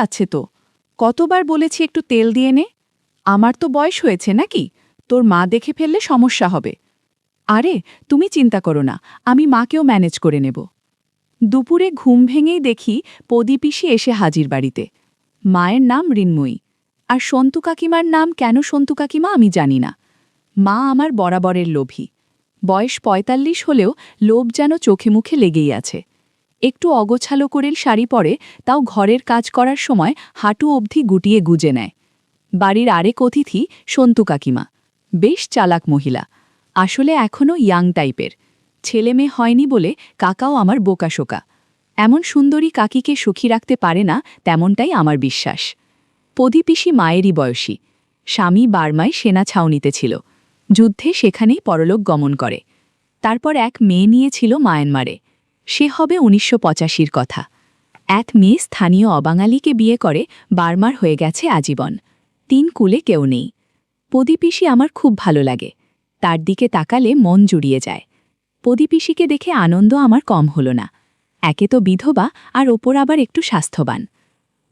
আছে তো। কতবার বলেছি একটু তেল দিয়ে নে। আমার তো বয়স হয়েছে নাকি? তোর মা দেখে ফেললে সমস্যা হবে। আরে তুমি চিন্তা করো না, আমি মাকেও ম্যানেজ করে নেব। দুপুরে ঘুম ভেঙেই দেখি পদীপিসি এসে হাজির বাড়িতে। মায়ের নাম ঋন্ময়ী, আর সন্তু কাকিমার নাম কেন সন্তু কাকিমা আমি জানি না। মা আমার বরাবরের লোভী। বয়স ৪৫ হলেও লোভ যেন চোখে মুখে লেগেই আছে। একটু অগোছালো করেল শাড়ি পরে, তাও ঘরের কাজ করার সময় হাঁটু অবধি গুটিয়ে গুজে নেয়। বাড়ির আরেক অতিথি সন্তু কাকিমা, বেশ চালাক মহিলা, আসলে এখনও ইয়াং টাইপের। ছেলে মেয়ে হয়নি বলে কাকাও আমার বোকাশোকা। এমন সুন্দরী কাকিকে সুখী রাখতে পারে না, তেমনটাই আমার বিশ্বাস। পদীপিসি মায়েরই বয়সী। স্বামী বার্মায় সেনা ছাউনিতে ছিল, যুদ্ধে সেখানেই পরলোক গমন করে। তারপর এক মেয়ে নিয়েছিল মায়ানমারে। সে হবে ১৯৮৫-র কথা। এক মেয়ে স্থানীয় অবাঙালিকে বিয়ে করে বার্মার হয়ে গেছে আজীবন। ৩ কুলে কেউ নেই। পদীপিসি আমার খুব ভালো লাগে। তার দিকে তাকালে মন জুড়িয়ে যায়। পদীপিসিকে দেখে আনন্দ আমার কম হলো না। একে তো বিধবা, আর ওপর আবার একটু স্বাস্থ্যবান।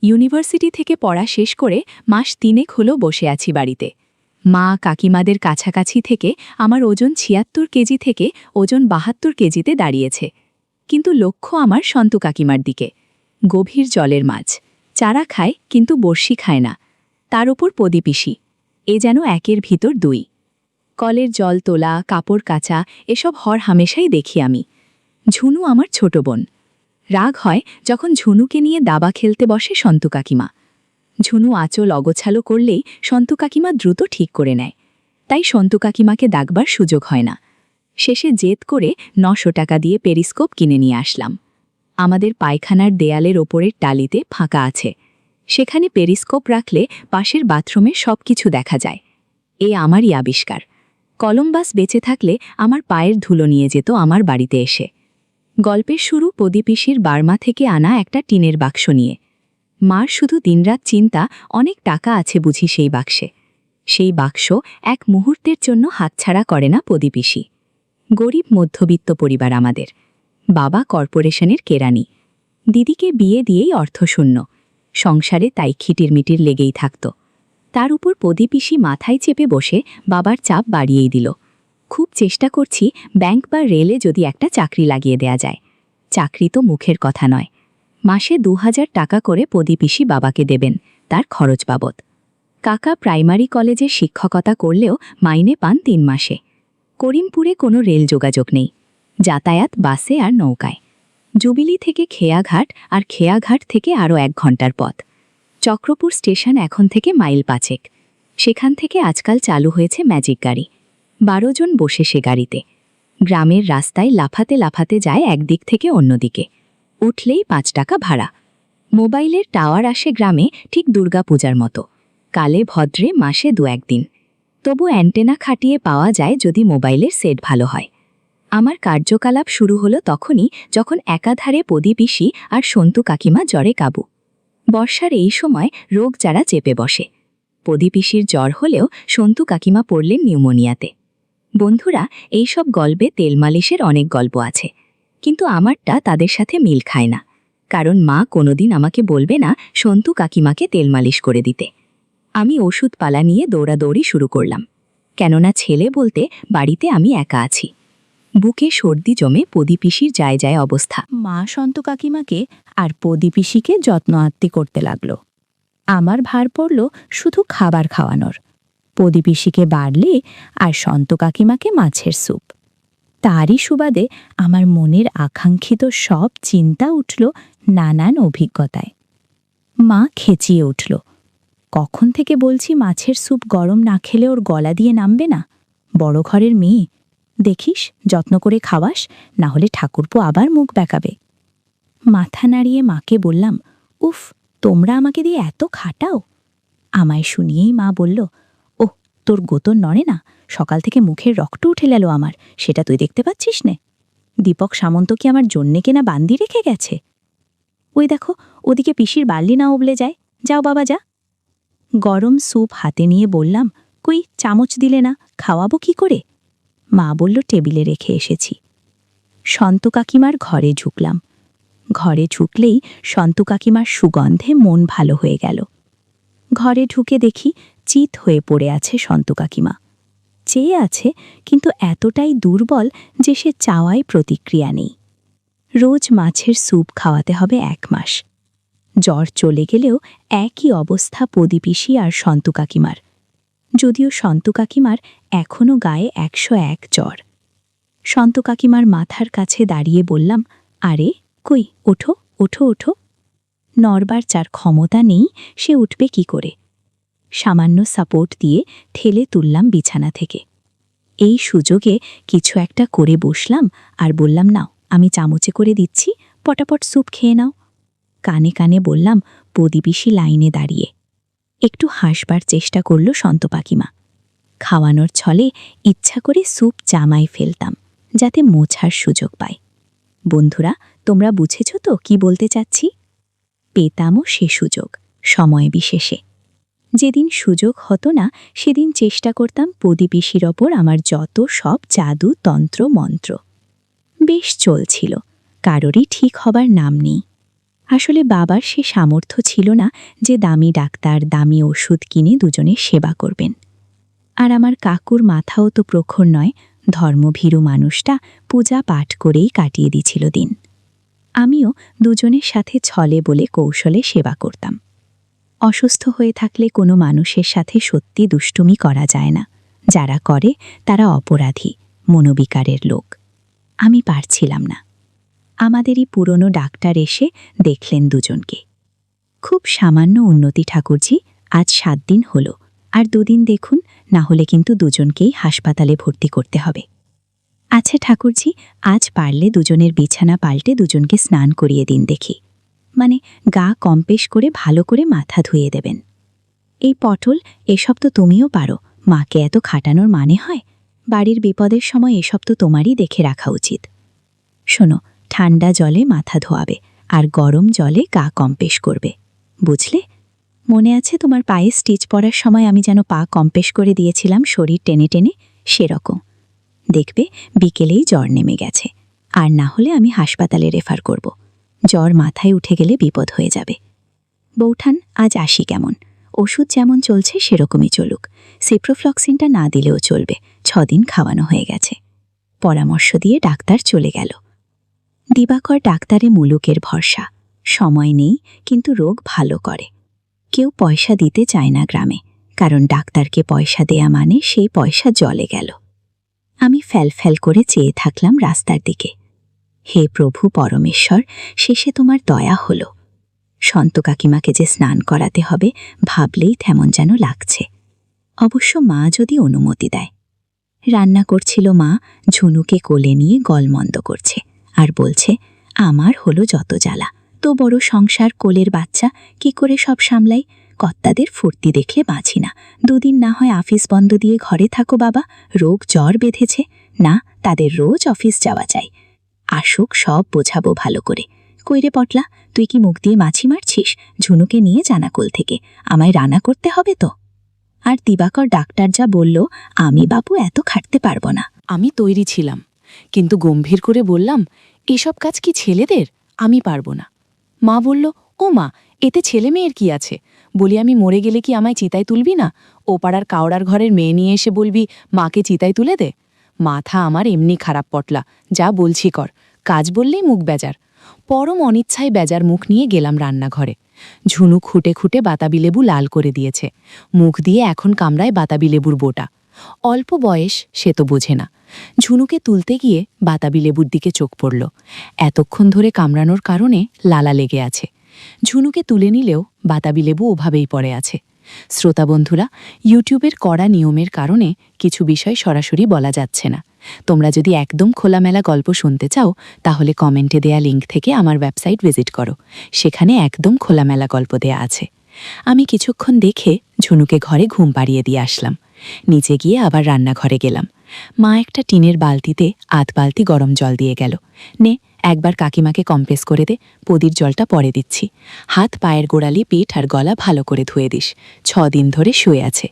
ইউনিভার্সিটি থেকে পড়া শেষ করে মাস ৩ হলো বসে আছি বাড়িতে। মা কাকিমাদের কাছাকাছি থেকে আমার ওজন ৭৬ কেজি থেকে ওজন ৭২ কেজিতে দাঁড়িয়েছে। কিন্তু লক্ষ্য আমার সন্তু কাকিমার দিকে। গভীর জলের মাছ, চারা খায় কিন্তু বড়শি খায় না। তার ওপর পদীপিসি, এ যেন একের ভিতর দুই। কলের জল তোলা, কাপড় কাচা, এসব হর হামেশাই দেখি আমি। ঝুনু আমার ছোট বোন। রাগ হয় যখন ঝুনুকে নিয়ে দাবা খেলতে বসে সন্তু কাকিমা। ঝুনু আঁচল অগোছালো করলেই সন্তু কাকিমা দ্রুত ঠিক করে নেয়। তাই সন্তু কাকিমাকে ডাকবার সুযোগ হয় না। শেষে জেদ করে ৯০০ টাকা দিয়ে পেরিস্কোপ কিনে নিয়ে আসলাম। আমাদের পায়খানার দেয়ালের ওপরের টালিতে ফাঁকা আছে। সেখানে পেরিস্কোপ রাখলে পাশের বাথরুমে সবকিছু দেখা যায়। এ আমারই আবিষ্কার। কলম্বাস বেঁচে থাকলে আমার পায়ের ধুলো নিয়ে যেত আমার বাড়িতে এসে। গল্পের শুরু পদীপিসির বার্মা থেকে আনা একটা টিনের বাক্স নিয়ে। মার শুধু দিনরাত চিন্তা, অনেক টাকা আছে বুঝি সেই বাক্সে। সেই বাক্স এক মুহূর্তের জন্য হাতছাড়া করে না পদীপিসি। গরিব মধ্যবিত্ত পরিবার আমাদের। বাবা কর্পোরেশনের কেরানি। দিদিকে বিয়ে দিয়েই অর্থশূন্য। সংসারে তাই খিটিরমিটির লেগেই থাকত। তার উপর পদীপিসি মাথায় চেপে বসে বাবার চাপ বাড়িয়েই দিল। খুব চেষ্টা করছি ব্যাংক বা রেলে যদি একটা চাকরি লাগিয়ে দেয়া যায়। চাকরি তো মুখের কথা নয়। মাসে ২০০০ টাকা করে পদীপিসি বাবাকে দেবেন, তার খরচ বাবদ। কাকা প্রাইমারি কলেজে শিক্ষকতা করলেও মাইনে পান ৩ মাসে। করিমপুরে কোনো রেল যোগাযোগ নেই। যাতায়াত বাসে আর নৌকায়। জুবিলি থেকে খেয়াঘাট, আর খেয়াঘাট থেকে আরও ১ ঘন্টার পথ। চক্রপুর স্টেশন এখন থেকে মাইল ৫। সেখান থেকে আজকাল চালু হয়েছে ম্যাজিক গাড়ি। ১২ জন বসে সে গাড়িতে। গ্রামের রাস্তায় লাফাতে লাফাতে যায় একদিক থেকে অন্যদিকে। উঠলেই ৫ টাকা ভাড়া। মোবাইলের টাওয়ার আসে গ্রামে ঠিক দুর্গাপূজার মতো। কালে ভদ্রে মাসে ২-১ দিন। তবু অ্যান্টেনা খাটিয়ে পাওয়া যায় যদি মোবাইলের সেট ভালো হয়। আমার কার্যকলাপ শুরু হলো তখনই যখন একাধারে পদীপিসি আর সন্তু কাকিমা জ্বরে কাবু। বর্ষার এই সময় রোগ যারা চেপে বসে। পদীপিসির জ্বর হলেও সন্তু কাকিমা পড়লেন নিউমোনিয়াতে। বন্ধুরা, এইসব গল্পে তেল মালিশের অনেক গল্প আছে, কিন্তু আমারটা তাদের সাথে মিল খায় না। কারণ মা কোনোদিন আমাকে বলবে না সন্তু কাকিমাকে তেল মালিশ করে দিতে। আমি ওষুধপালা নিয়ে দৌড়াদৌড়ি শুরু করলাম, কেননা ছেলে বলতে বাড়িতে আমি একা আছি। বুকে সর্দি জমে পদীপিসির যায় যায় অবস্থা। মা সন্তু কাকিমাকে আর পদীপিসিকে যত্ন আত্তি করতে লাগল। আমার ভার পড়ল শুধু খাবার খাওয়ানোর। পদীপিসিকে বাড়লে আর সন্তু কাকিমাকে মাছের স্যুপ। তারই সুবাদে আমার মনের আকাঙ্ক্ষিত সব চিন্তা উঠল নানান অভিজ্ঞতায়। মা খেচিয়ে উঠল। কখন থেকে বলছি মাছের স্যুপ গরম না খেলে ওর গলা দিয়ে নামবে না। বড় ঘরের মেয়ে, দেখিস যত্ন করে খাওয়াস, না হলে ঠাকুরপো আবার মুখ বেঁকাবে। মাথা নাড়িয়ে মাকে বললাম, উফ, তোমরা আমাকে দিয়ে এত খাটাও। আমায় শুনিয়েই মা বলল, ওহ, তোর গোতর নড়ে না, সকাল থেকে মুখের রক্ত উঠে গেল আমার, সেটা তুই দেখতে পাচ্ছিস নে? দীপক সামন্ত কি আমার জন্যে কেনা বান্দি রেখে গেছে? ওই দেখো, ওদিকে পিসির বার্লি না উবলে যায়। যাও বাবা, যা। গরম স্যুপ হাতে নিয়ে বললাম, কই চামচ দিলে না, খাওয়াবো কি করে? মা বলল, টেবিলে রেখে এসেছি। সন্তু কাকিমার ঘরে ঢুকলাম। ঘরে ঢুকলেই সন্তু কাকিমার সুগন্ধে মন ভালো হয়ে গেল। ঘরে ঢুকে দেখি চিত হয়ে পড়ে আছে সন্তু কাকিমা। চেয়ে আছে, কিন্তু এতটাই দুর্বল যে সে চাওয়ায় প্রতিক্রিয়া নেই। রোজ মাছের স্যুপ খাওয়াতে হবে 1 মাস। জ্বর চলে গেলেও একই অবস্থা প্রদীপিসি আর সন্তু কাকিমার, যদিও সন্তু কাকিমার এখনও গায়ে 101 জ্বর। সন্তু কাকিমার মাথার কাছে দাঁড়িয়ে বললাম, আরে কই, ওঠো ওঠো ওঠো। নড়বার যার ক্ষমতা নেই সে উঠবে কি করে? সামান্য সাপোর্ট দিয়ে ঠেলে তুললাম বিছানা থেকে। এই সুযোগে কিছু একটা করে বসলাম আর বললাম, নাও আমি চামচে করে দিচ্ছি, পটাপট স্যুপ খেয়ে নাও। কানে কানে বললাম, প্রদীপিসি লাইনে দাঁড়িয়ে। একটু হাসবার চেষ্টা করল সন্তু কাকিমা। খাওয়ানোর ছলে ইচ্ছা করে স্যুপ জামায় ফেলতাম, যাতে মোছার সুযোগ পায়। বন্ধুরা, তোমরা বুঝেছ তো কি বলতে চাচ্ছি? পেতামও সে সুযোগ, সময় বিশেষে। যেদিন সুযোগ হতো না সেদিন চেষ্টা করতাম প্রদীপিসির ওপর আমার যত সব জাদু তন্ত্র মন্ত্র। বেশ চলছিল, কারোরই ঠিক হবার নাম নেই। আসলে বাবার সে সামর্থ্য ছিল না যে দামি ডাক্তার, দামি ওষুধ কিনে দুজনের সেবা করবেন। আর আমার কাকুর মাথাও তো প্রখর নয়, ধর্মভীরু মানুষটা পূজা পাঠ করেই কাটিয়ে দিছিল দিন। আমিও দুজনের সাথে ছলে বলে কৌশলে সেবা করতাম। অসুস্থ হয়ে থাকলে কোনো মানুষের সাথে সত্যি দুষ্টুমি করা যায় না। যারা করে তারা অপরাধী, মনোবিকারের লোক। আমি পারছিলাম না। আমাদেরই পুরনো ডাক্তার এসে দেখলেন দুজনকে। খুব সামান্য উন্নতি ঠাকুরজি, আজ 7 দিন হলো, আর 2 দিন দেখুন, না হলে কিন্তু দুজনকেই হাসপাতালে ভর্তি করতে হবে। আচ্ছা ঠাকুরজি, আজ পারলে দুজনের বিছানা পাল্টে দুজনকে স্নান করিয়ে দিন দেখি। মানে গা কম্পেশ করে ভালো করে মাথা ধুয়ে দেবেন। এই পটল, এসব তো তুমিও পারো, মাকে এত খাটানোর মানে হয়? বাড়ির বিপদের সময় এসব তো তোমারই দেখে রাখা উচিত। শোনো, ঠান্ডা জলে মাথা ধোয়াবে আর গরম জলে গা কম্পেশ করবে, বুঝলে? মনে আছে তোমার পায়ে স্টিচ পরার সময় আমি যেন পা কম্পেশ করে দিয়েছিলাম শরীর টেনে টেনে? সেরকম। দেখবে বিকেলেই জ্বর নেমে গেছে, আর না হলে আমি হাসপাতালে রেফার করব। জ্বর মাথায় উঠে গেলে বিপদ হয়ে যাবে। বৌঠান, আজ আসি কেমন? ওষুধ যেমন চলছে সেরকমই চলুক। সিপ্রোফ্লক্সিনটা না দিলেও চলবে, 6 দিন খাওয়ানো হয়ে গেছে। পরামর্শ দিয়ে ডাক্তার চলে গেল। দিবাকর ডাক্তারে মুলুকের ভরসা। সময় নেই, কিন্তু রোগ ভালো করে। কেউ পয়সা দিতে চায় না গ্রামে, কারণ ডাক্তারকে পয়সা দেয়া মানে সেই পয়সা জলে গেল। আমি ফ্যাল করে চেয়ে থাকলাম রাস্তার দিকে। হে প্রভু পরমেশ্বর, শেষে তোমার দয়া হল। সন্তু কাকিমাকে যে স্নান করাতে হবে ভাবলেই তেমন যেন লাগছে। অবশ্য মা যদি অনুমতি দেয়। রান্না করছিল মা, ঝুনুকে কোলে নিয়ে গলমন্দ করছে আর বলছে, আমার হলো যত জ্বালা, তো বড় সংসার, কোলের বাচ্চা, কি করে সব সামলাই? কর্তাদের ফুর্তি দেখলে বাঁচি না। 2 দিন না হয় অফিস বন্ধ দিয়ে ঘরে থাকো বাবা, রোগ জ্বর বেঁধেছে না, তাদের রোজ অফিস যাওয়া চাই। আসুক, সব বোঝাবো ভালো করে। কইরে পটলা, তুই কি মুখ দিয়ে মাছি মারছিস? ঝুনুকে নিয়ে জানাকুল থেকে, আমায় রান্না করতে হবে তো। আর দিবাকর ডাক্তার যা বলল, আমি বাবু এত খাটতে পারবো না। আমি তৈরি ছিলাম, কিন্তু গম্ভীর করে বললাম, এসব কাজ কি ছেলেদের? আমি পারবো না। মা বলল, ও মা, এতে ছেলে মেয়ের কি আছে? বলি, আমি মরে গেলে কি আমায় চিতায় তুলবি না? ও পাড়ার কাওড়ার ঘরের মেয়ে নিয়ে এসে বলবি মাকে চিতায় তুলে দে? মাথা আমার এমনি খারাপ পটলা, যা বলছি কর। কাজ বললেই মুখ বেজার। পরম অনিচ্ছায় বেজার মুখ নিয়ে গেলাম রান্নাঘরে। ঝুনু খুঁটে খুঁটে বাতাবি লেবু লাল করে দিয়েছে। মুখ দিয়ে এখন কামড়ায় বাতাবি লেবুর বোটা। অল্প বয়স, সে তো বোঝে না। ঝুনুকে তুলতে গিয়ে বাতাবি লেবুর দিকে চোখ পড়ল। এতক্ষণ ধরে কামড়ানোর কারণে লালা লেগে আছে। ঝুনুকে তুলে নিলেও বাতাবি লেবু ওভাবেই পড়ে আছে। শ্রোতা বন্ধুরা, ইউটিউবের কড়া নিয়মের কারণে কিছু বিষয় সরাসরি বলা যাচ্ছে না। তোমরা যদি একদম খোলামেলা গল্প শুনতে চাও, তাহলে কমেন্টে দেয়া লিঙ্ক থেকে আমার ওয়েবসাইট ভিজিট করো। সেখানে একদম খোলামেলা গল্প দেয়া আছে। আমি কিছুক্ষণ দেখে ঝুনুকে ঘরে ঘুম পাড়িয়ে দিয়ে আসলাম। নিচে গিয়ে আবার রান্নাঘরে গেলাম। মা একটা টিনের বালতিতে 8 বালতি গরম জল দিয়ে গেল। নে, একবার কাকিমাকে কম্প্রেস করে দে, পদির জলটা পরে দিচ্ছি। হাত, পায়ের গোড়ালি, পিঠ আর গলা ভালো করে ধুয়ে দিস, 6 দিন ধরে শুয়ে আছে।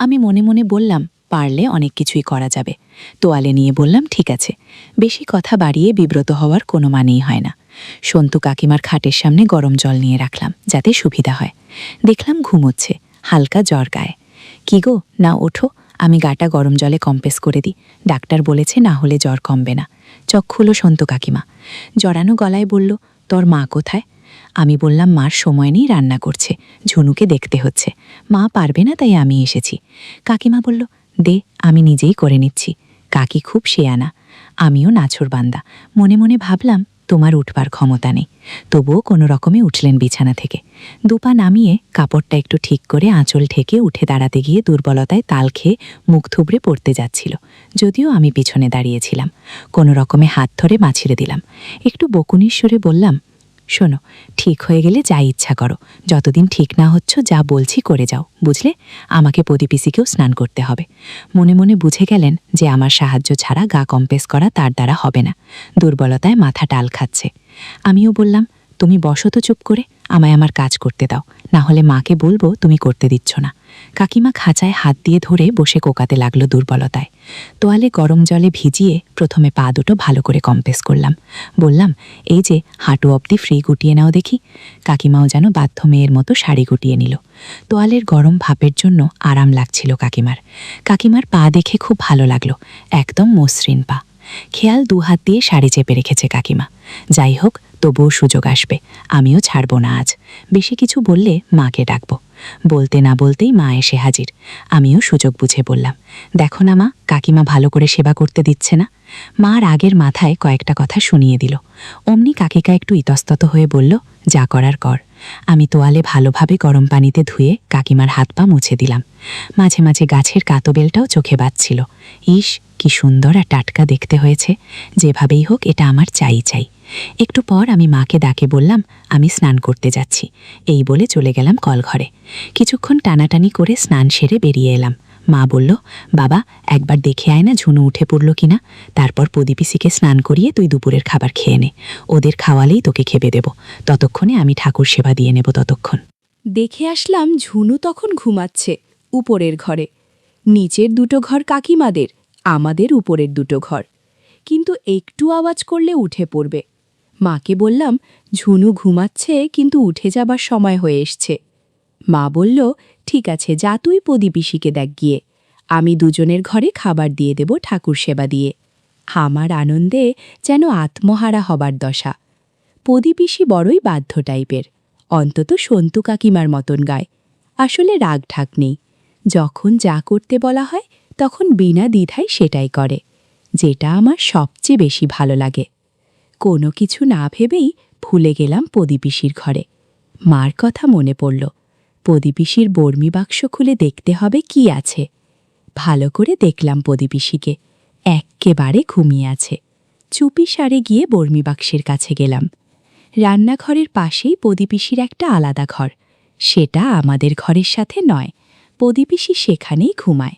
আমি মনে মনে বললাম, পারলে অনেক কিছুই করা যাবে। তোয়ালে নিয়ে বললাম, ঠিক আছে। বেশি কথা বাড়িয়ে বিব্রত হওয়ার কোনো মানেই হয় না। সন্তু কাকিমার খাটের সামনে গরম জল নিয়ে রাখলাম যাতে সুবিধা হয়। দেখলাম ঘুমোচ্ছে, হালকা জ্বর গায়ে। কি গো, না ওঠো, আমি গাটা গরম জলে কম্প্রেস করে দিই, ডাক্তার বলেছে না হলে জ্বর কমবে না। চোখ খুলো সন্তু কাকিমা, জড়ানো গলায় বলল, তোর মা কোথায়? আমি বললাম, মার সময় নেই, রান্না করছে, ঝুনুকে দেখতে হচ্ছে, মা পারবে না তাই আমি এসেছি। কাকিমা বলল, দে, আমি নিজেই করে নিচ্ছি। কাকি খুব শেয়ানা, আমিও নাছোড়বান্দা। মনে মনে ভাবলাম, তোমার উঠবার ক্ষমতা নেই। তবুও কোনো রকমে উঠলেন বিছানা থেকে। দুপা নামিয়ে কাপড়টা একটু ঠিক করে আঁচল ঠেকে উঠে দাঁড়াতে গিয়ে দুর্বলতায় তাল খেয়ে মুখ থুবড়ে পড়তে যাচ্ছিল। যদিও আমি পিছনে দাঁড়িয়েছিলাম। কোনো রকমে হাত ধরে মাছিরে দিলাম। একটু বকুনির সুরে বললাম, শোনো, ঠিক হয়ে গেলে যা ইচ্ছা করো, যতদিন ঠিক না হচ্ছ যা বলছি করে যাও, বুঝলে? আমাকে পদিপিসিকেও স্নান করতে হবে। মনে মনে বুঝে গেলেন যে আমার সাহায্য ছাড়া গা কম্প্রেস করা তার দ্বারা হবে না। দুর্বলতায় মাথা টাল খাচ্ছে। আমিও বললাম, তুমি বসো তো চুপ করে, আমায় আমার কাজ করতে দাও, না হলে মাকে বলবো তুমি করতে দিচ্ছ না। কাকিমা খাঁচায় হাত দিয়ে ধরে বসে কোকাতে লাগলো দুর্বলতায়। তোয়ালে গরম জলে ভিজিয়ে প্রথমে পা দুটো ভালো করে কম্প্রেস করলাম। বললাম, এই যে হাঁটু অবধি ফ্রি গুটিয়ে নাও দেখি। কাকিমাও যেন বাধ্য মেয়ের মতো শাড়ি গুটিয়ে নিল। তোয়ালের গরম ভাপের জন্য আরাম লাগছিল কাকিমার। কাকিমার পা দেখে খুব ভালো লাগলো, একদম মসৃণ পা। খেয়াল দুহাত দিয়ে শাড়ি চেপে রেখেছে কাকিমা। যাই হোক, তবুও সুযোগ আসবে, আমিও ছাড়ব না আজ। বেশি কিছু বললে মাকে ডাকব। বলতে না বলতেই মা এসে হাজির। আমিও সুযোগ বুঝে বললাম, দেখো না মা, কাকিমা ভালো করে সেবা করতে দিচ্ছে না। মার আগের মাথায় কয়েকটা কথা শুনিয়ে দিল। অমনি কাকিকা একটু ইতস্তত হয়ে বলল, যা করার কর। আমি তোয়ালে ভালোভাবে গরম পানিতে ধুয়ে কাকিমার হাত পা মুছে দিলাম। মাঝে মাঝে গাছের কাতবেলটাও চোখে বাজছিল। ইস, কি সুন্দর আর টাটকা দেখতে হয়েছে। যেভাবেই হোক এটা আমার চাই চাই। একটু পর আমি মাকে ডাকে বললাম, আমি স্নান করতে যাচ্ছি। এই বলে চলে গেলাম কলঘরে। কিছুক্ষণ টানাটানি করে স্নান সেরে বেরিয়ে এলাম। মা বলল, বাবা, একবার দেখে আয় না ঝুনু উঠে পড়ল কিনা। তারপর পদিপিসিকে স্নান করিয়ে তুই দুপুরের খাবার খেয়ে নে। ওদের খাওয়ালেই তোকে খেবে দেব। ততক্ষণে আমি ঠাকুর সেবা দিয়ে নেব ততক্ষণ। দেখে আসলাম ঝুনু তখন ঘুমাচ্ছে উপরের ঘরে। নিচের দুটো ঘর কাকিমাদের, আমাদের উপরের দুটো ঘর। কিন্তু একটু আওয়াজ করলে উঠে পড়বে। মাকে বললাম, ঝুনু ঘুমাচ্ছে কিন্তু উঠে যাবার সময় হয়ে এসছে। মা বলল, ঠিক আছে, যা তুই পদিপিসিকে দেখ গিয়ে। আমি দুজনের ঘরে খাবার দিয়ে দেব ঠাকুর সেবা দিয়ে। আমার আনন্দে যেন আত্মহারা হবার দশা। পদিপিসি বড়ই বাধ্য টাইপের, অন্তত সন্তু কাকিমার মতন গায়। আসলে রাগ ঢাক নেই, যখন যা করতে বলা হয় তখন বিনা দ্বিধায় সেটাই করে, যেটা আমার সবচেয়ে বেশি ভালো লাগে। কোনো কিছু না ভেবেই ভুলে গেলাম পদিপিসির ঘরে। মার কথা মনে পড়ল। পদিপিসির বর্মি বাক্স খুলে দেখতে হবে কি আছে। ভালো করে দেখলাম পদিপিসিকে, এক্কেবারে ঘুমিয়ে আছে। চুপি সারে গিয়ে বর্মি বাক্সের কাছে গেলাম। রান্নাঘরের পাশেই পদিপিসির একটা আলাদা ঘর, সেটা আমাদের ঘরের সাথে নয়। পদিপিসি সেখানেই ঘুমায়।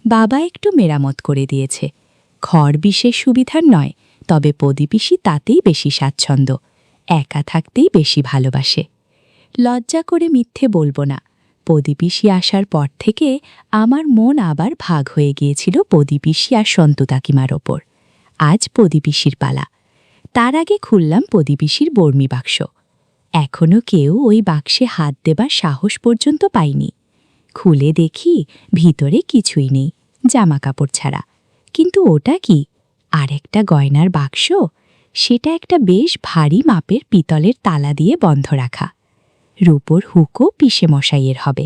বাবা একটু মেরামত করে দিয়েছে। ঘর বিশেষ সুবিধার নয়, তবে পদিপিসি তাতেই বেশি স্বাচ্ছন্দ্য, একা থাকতেই বেশি ভালোবাসে। লজ্জা করে মিথ্যে বলবো না, পদিপিসি আসার পর থেকে আমার মন আবার ভাগ হয়ে গিয়েছিল পদিপিসি আর সন্তু কাকিমার ওপর। আজ পদিপিসির পালা। তার আগে খুললাম পদিপিসির বর্মি বাক্স। এখনও কেউ ওই বাক্সে হাত দেবার সাহস পর্যন্ত পায়নি। খুলে দেখি ভিতরে কিছুই নেই, জামা কাপড় ছাড়া। কিন্তু ওটা কি? আর একটা গয়নার বাক্স। সেটা একটা বেশ ভারী মাপের পিতলের তালা দিয়ে বন্ধ রাখা। রূপোর হুকো পিসে মশাইয়ের হবে।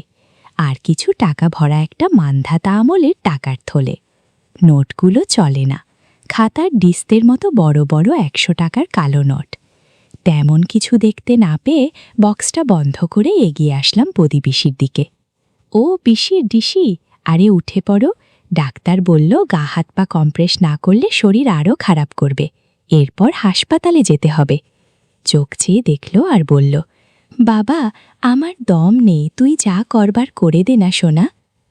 আর কিছু টাকা ভরা একটা মান্ধাতা আমলের টাকার থলে। নোটগুলো চলে না, খাতার ডিস্তের মতো বড় বড় 100 টাকার কালো নোট। তেমন কিছু দেখতে না পেয়ে বক্সটা বন্ধ করে এগিয়ে আসলাম পদিপিসির দিকে। ও পিসির ডিসি, আরে উঠে পড়ো, ডাক্তার বলল গা হাত পা কম্প্রেস না করলে শরীর আরও খারাপ করবে, এরপর হাসপাতালে যেতে হবে। চোখ চেয়ে দেখল আর বলল, বাবা, আমার দম নেই, তুই যা করবার করে দে না সোনা।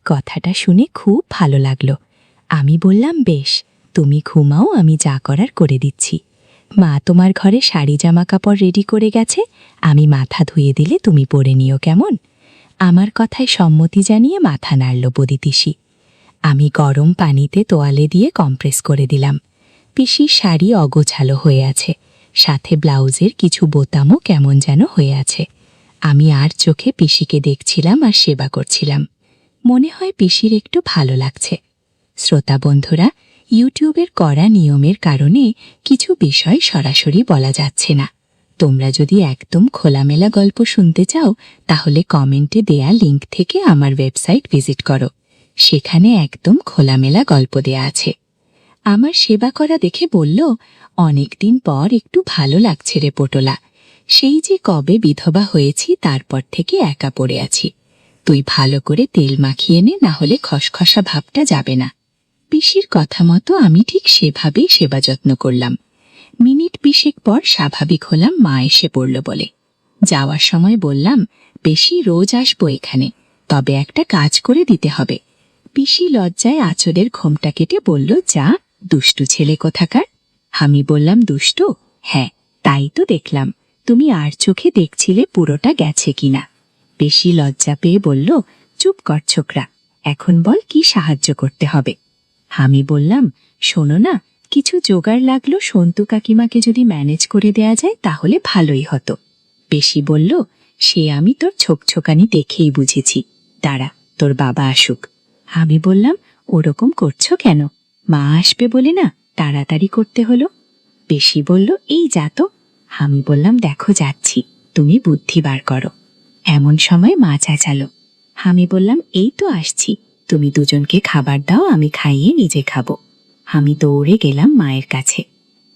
কথাটা শুনে খুব ভালো লাগলো। আমি বললাম, বেশ, তুমি ঘুমাও, আমি যা করার করে দিচ্ছি। মা তোমার ঘরে শাড়ি জামা কাপড় রেডি করে গেছে, আমি মাথা ধুয়ে দিলে তুমি পরে নিও, কেমন? আমার কথায় সম্মতি জানিয়ে মাথা নাড়ল পদিপিসি। আমি গরম পানিতে তোয়ালে দিয়ে কম্প্রেস করে দিলাম। পিসির শাড়ি অগোছালো হয়ে আছে, সাথে ব্লাউজের কিছু বোতামও কেমন যেন হয়ে আছে। আমি আর চোখে পিসিকে দেখছিলাম আর সেবা করছিলাম। মনে হয় পিসির একটু ভালো লাগছে। শ্রোতা বন্ধুরা, ইউটিউবের কড়া নিয়মের কারণে কিছু বিষয় সরাসরি বলা যাচ্ছে না। তোমরা যদি একদম খোলামেলা গল্প শুনতে চাও তাহলে কমেন্টে দেয়া লিংক থেকে আমার ওয়েবসাইট ভিজিট করো। সেখানে একদম খোলামেলা গল্প দেয়া আছে। আমার সেবা করা দেখে বলল, অনেকদিন পর একটু ভালো লাগছে রে পটোলা। সেই যে কবে বিধবা হয়েছি তারপর থেকে একা পড়ে আছি। তুই ভালো করে তেল মাখিয়ে নে, না হলে খসখসা ভাবটা যাবে না। পিসির কথা মতো আমি ঠিক সেভাবেই সেবা যত্ন করলাম। মিনিট 20 পর স্বাভাবিক হলাম মা এসে পড়ল বলে। যাওয়ার সময় বললাম, পিসি রোজ আসবো এখানে, তবে একটা কাজ করে দিতে হবে। পিসি লজ্জায় আঁচলের ঘোমটা কেটে বলল, যা দুষ্টু ছেলে কোথাকার। আমি বললাম, দুষ্টু? হ্যাঁ, তাই তো দেখলাম। তুমি আর চোখে দেখছিলে পুরোটা গেছে কিনা। পিসি লজ্জা পেয়ে বলল, চুপ কর ছোকরা, এখন বল কি সাহায্য করতে হবে। আমি বললাম, শোনো না, কিছু জোগাড় লাগলো সন্তু কাকিমাকে যদি ম্যানেজ করে দেয়া যায় তাহলে ভালোই হতো। পিসি বলল, সে আমি তোর ছোকছোকানি দেখেই বুঝেছি, দাঁড়া তোর বাবা আসুক। আমি বললাম, ওরকম করছো কেন? মা আসবে বলে না তাড়াতাড়ি করতে হলো। পিসি বলল, এই যা তো। আমি বললাম, দেখো যাচ্ছি, তুমি বুদ্ধি বার করো। এমন সময় মা চেঁচালো। আমি বললাম, এই তো আসছি, তুমি দুজনকে খাবার দাও, আমি খাইয়ে নিজে খাবো। আমি দৌড়ে গেলাম মায়ের কাছে।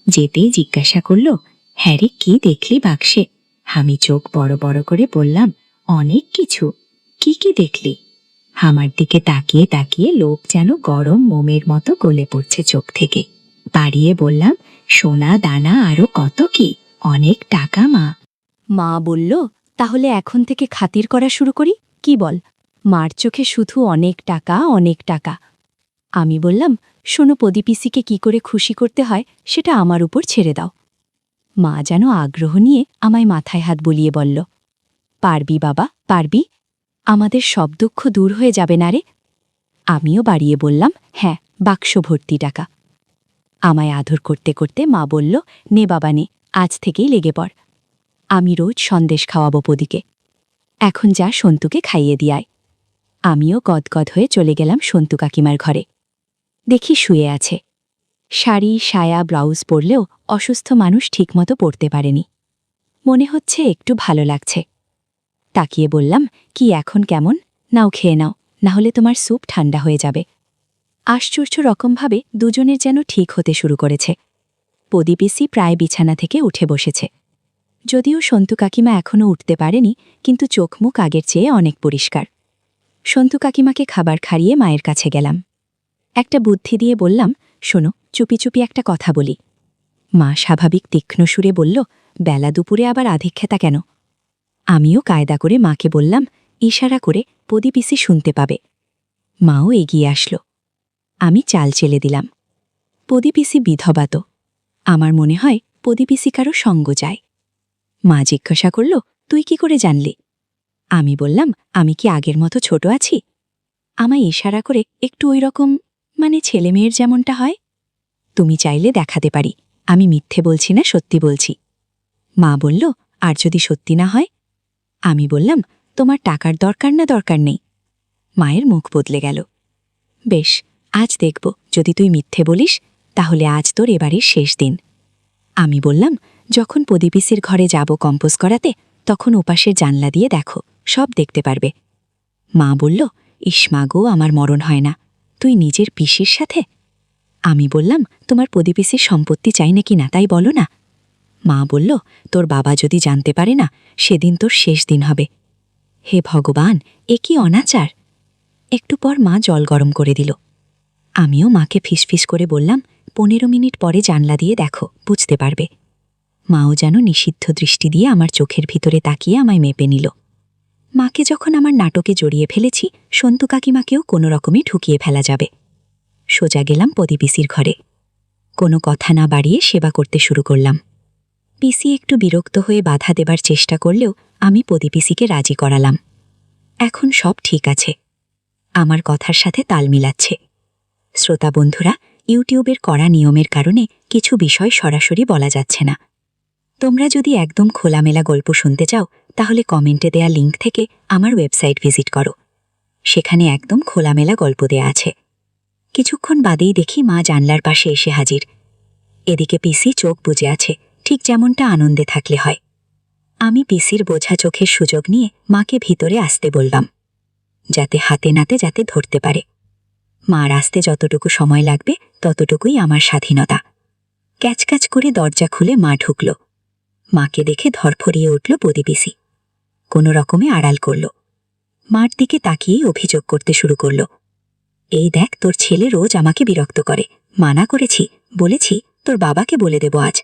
যেতেই জিজ্ঞাসা করলো, হ্যাঁ রে, কি দেখলি বাক্সে? আমি চোখ বড় বড় করে বললাম, অনেক কিছু। কি কি দেখলি? আমার দিকে তাকিয়ে তাকিয়ে লোক যেন গরম মোমের মতো গলে পড়ছে চোখ থেকে। বাড়িয়ে বললাম, সোনা দানা আরো কত কি, অনেক টাকা মা। মা বলল, তাহলে এখন থেকে খাতির করা শুরু করি, কি বল? মার চোখে শুধু অনেক টাকা, অনেক টাকা। আমি বললাম, শোনো, পদিপিসিকে কি করে খুশি করতে হয় সেটা আমার উপর ছেড়ে দাও। মা যেন আগ্রহ নিয়ে আমায় মাথায় হাত বুলিয়ে বলল, পারবি বাবা, পারবি। আমাদের সব দুঃখ দূর হয়ে যাবে না রে। আমিও বাড়িয়ে বললাম, হ্যাঁ, বাক্স ভর্তি টাকা। আমায় আদর করতে করতে মা বলল, নে বাবা নে, আজ থেকেই লেগে পড়। আমি রোজ সন্দেশ খাওয়াবো পদিকে। এখন যা সন্তুকে খাইয়ে দিয়ায়। আমিও গদগদ হয়ে চলে গেলাম সন্তু কাকিমার ঘরে। দেখি শুয়ে আছে। শাড়ি, সায়া, ব্লাউজ পরলেও অসুস্থ মানুষ ঠিকমতো পরতে পারেনি। মনে হচ্ছে একটু ভালো লাগছে। তাকিয়ে বললাম, কি এখন কেমন? নাও খেয়ে নাও, না হলে তোমার স্যুপ ঠান্ডা হয়ে যাবে। আশ্চর্য রকমভাবে দুজনের যেন ঠিক হতে শুরু করেছে। পদিপিসি প্রায় বিছানা থেকে উঠে বসেছে। যদিও সন্তু কাকিমা এখনও উঠতে পারেনি, কিন্তু চোখ মুখ আগের চেয়ে অনেক পরিষ্কার। সন্তু কাকিমাকে খাবার খাইয়ে মায়ের কাছে গেলাম। একটা বুদ্ধি দিয়ে বললাম, শোনো, চুপি চুপি একটা কথা বলি। মা স্বাভাবিক তীক্ষ্ণ সুরে বলল, বেলা দুপুরে আবার আধিক্ষেতা কেন? আমিও কায়দা করে মাকে বললাম, ইশারা করে পদিপিসি শুনতে পাবে। মাও এগিয়ে আসলো। আমি চাল চেলে দিলাম। পদিপিসি বিধবা তো। আমার মনে হয় পদিপিসি কারো সঙ্গ যায়। মা জিজ্ঞাসা করল, তুই কি করে জানলি? আমি বললাম, আমি কি আগের মতো ছোট আছি? আমায় ইশারা করে একটু ওই রকম, মানে ছেলে মেয়ের যেমনটা হয়। তুমি চাইলে দেখাতে পারি, আমি মিথ্যে বলছি না, সত্যি বলছি। মা বলল, আর যদি সত্যি না হয়? আমি বললাম, তোমার টাকার দরকার না দরকার নেই। মায়ের মুখ বদলে গেল। বেশ, আজ দেখব, যদি তুই মিথ্যে বলিস তাহলে আজ তোর এবারের শেষ দিন। আমি বললাম, যখন পদিপিসির ঘরে যাব কম্পোজ করাতে, তখন ওপাশের জানলা দিয়ে দেখো, সব দেখতে পারবে। মা বলল, ইসমা গো, আমার মরণ হয় না, তুই নিজের পিসির সাথে? আমি বললাম, তোমার পদিপিসির সম্পত্তি চাই নাকি না তাই বলো না। মা বলল, তোর বাবা যদি জানতে পারে না, সেদিন তোর শেষ দিন হবে। হে ভগবান, এ কি অনাচার! একটু পর মা জল গরম করে দিল। আমিও মাকে ফিসফিস করে বললাম, 15 মিনিট পরে জানলা দিয়ে দেখো, বুঝতে পারবে। মাও যেন নিষিদ্ধ দৃষ্টি দিয়ে আমার চোখের ভিতরে তাকিয়ে আমায় মেপে নিল। মাকে যখন আমার নাটকে জড়িয়ে ফেলেছি, সন্তু কাকিমাকেও কোনো রকমে ঢুকিয়ে ফেলা যাবে। সোজা গেলাম পদিপিসির ঘরে। কোনো কথা না বাড়িয়ে সেবা করতে শুরু করলাম। পিসি একটু বিরক্ত হয়ে বাধা দেবার চেষ্টা করলেও আমি পদিপিসিকে রাজি করালাম। এখন সব ঠিক আছে, আমার কথার সাথে তাল মিলাচ্ছে। শ্রোতা বন্ধুরা, ইউটিউবের কড়া নিয়মের কারণে কিছু বিষয় সরাসরি বলা যাচ্ছে না। তোমরা যদি একদম খোলামেলা গল্প শুনতে চাও তাহলে কমেন্টে দেয়া লিঙ্ক থেকে আমার ওয়েবসাইট ভিজিট করো। সেখানে একদম খোলামেলা গল্প দেয়া আছে। কিছুক্ষণ বাদেই দেখি মা জানলার পাশে এসে হাজির। এদিকে পিসি চোখ বুজে আছে, ঠিক যেমনটা আনন্দে থাকলে হয়। আমি পিসির বোঝা চোখের সুযোগ নিয়ে মাকে ভিতরে আসতে বললাম, যাতে হাতে নাতে যাতে ধরতে পারে। মার আসতে যতটুকু সময় লাগবে ততটুকুই আমার স্বাধীনতা। ক্যাচক্যাচ করে দরজা খুলে মা ঢুকল। মাকে দেখে ধরফরিয়ে উঠল প্রদীপিসি। কোনো রকমে আড়াল করল। মার দিকে তাকিয়েই অভিযোগ করতে শুরু করল, এই দেখ তোর ছেলে রোজ আমাকে বিরক্ত করে, মানা করেছি, বলেছি তোর বাবাকে বলে দেব আজ।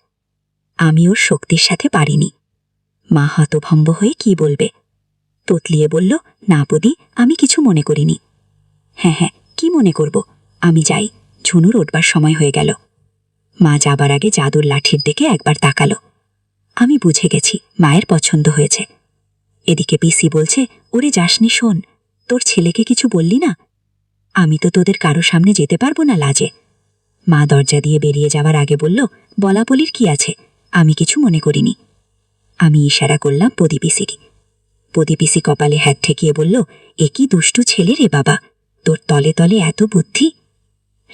আমি ওর শক্তির সাথে পারিনি। মা হতভম্ব হয়ে কি বলবে, তোতলিয়ে বলল, না বদি, আমি কিছু মনে করিনি। হ্যাঁ হ্যাঁ, কি মনে করব, আমি যাই, ঝুনুর উঠবার সময় হয়ে গেল। মা যাবার আগে জাদুর লাঠির দিকে একবার তাকালো। আমি বুঝে গেছি মায়ের পছন্দ হয়েছে। এদিকে পিসি বলছে, ওরে যাসনি, শোন, তোর ছেলেকে কিছু বললি না? আমি তো তোদের কারো সামনে যেতে পারবো না লাজে। মা দরজা দিয়ে বেরিয়ে যাওয়ার আগে বলল, বলাবলির কি আছে, আমি কিছু মনে করিনি। আমি ইশারা করলাম প্রদীপিসিকে। প্রদীপিসি কপালে হাত ঠেকিয়ে বলল, এ কি দুষ্টু ছেলে রে বাবা, তোর তলে তলে এত বুদ্ধি।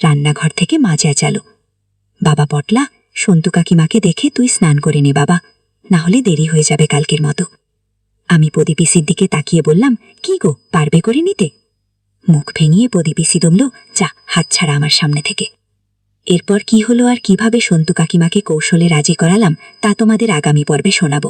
রান্নাঘর থেকে মা চেঁচালো, বাবা পটলা, সন্তু কাকিমাকে দেখে তুই স্নান করে নে বাবা, না হলে দেরি হয়ে যাবে কালকের মতো। আমি প্রদীপিসির দিকে তাকিয়ে বললাম, কি গো, পারবে করে নিতে? মুখ ভেঙিয়ে প্রদীপিসি দমল, যা, হাত ছাড়া আমার সামনে থেকে। এরপর কি হলো আর কিভাবে সন্তু কাকিমাকে কৌশলে রাজি করালাম তা তোমাদের আগামী পর্বে শোনাব।